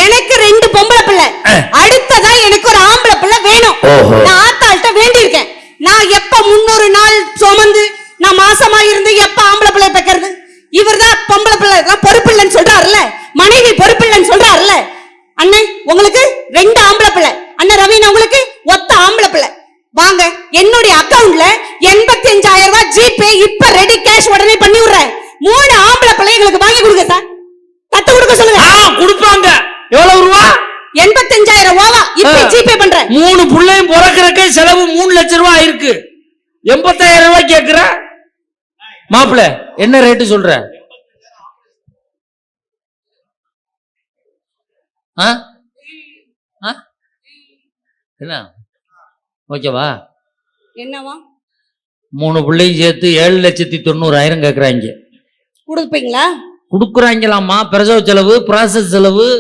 எனக்கு 2 பொம்பளை பிள்ளை, அடுத்ததா எனக்கு ஒரு ஆம்பளை பிள்ளை வேணும். நான் ஆத்தாள்கிட்ட வேண்டி இருக்கேன். நான் எப்ப 300 நாள் சுமந்து நான் மாசமா இருந்து எப்ப ஆம்பளை பிள்ளை பெக்கிறது? இவர்தான் பொம்பளை பிள்ளை பொறுப்பில்லைன்னு சொல்றாருல்ல, மனைவி பொறுப்பில்லைன்னு சொல்றாருல்ல. அண்ணன் உங்களுக்கு 2 ஆம்பளை பிள்ளை, அண்ணன் ரவீனா உங்களுக்கு ஒத்த ஆம்பளை பிள்ளை. வாங்க என்னுடைய அக்கவுண்ட்ல 85,000 ரூபாய் ஜிபே இப்ப ரெடி கேஷ் உடனே பண்ணி விடுறேன். 3 ஆம்பளை பிள்ளை எங்களுக்கு வாங்கி கொடுங்க சார். தத்து கொடுக்க சொல்லுங்க. கொடுப்பாங்க. எவ்வளவு ரூபா? 85,000 ரூபா இப்ப ஜிபே பண்றேன். 3 பிள்ளையும் பிறக்கிறக்கே செலவு 3 லட்சம் ரூபாய் ஆயிருக்கு. 85,000 ரூபாய் கேக்குற மாப்பிள்ள, என்ன ரேட்டு சொல்ற? என்ன ஓகேவா? என்னவா? 3 பிள்ளையும் சேர்த்து 7,90,000 கேக்குறாங்க. கொடுப்பீங்களா? கொடுக்குறாங்களாமா. பிரசவ செலவு, ப்ராசஸ் செலவு,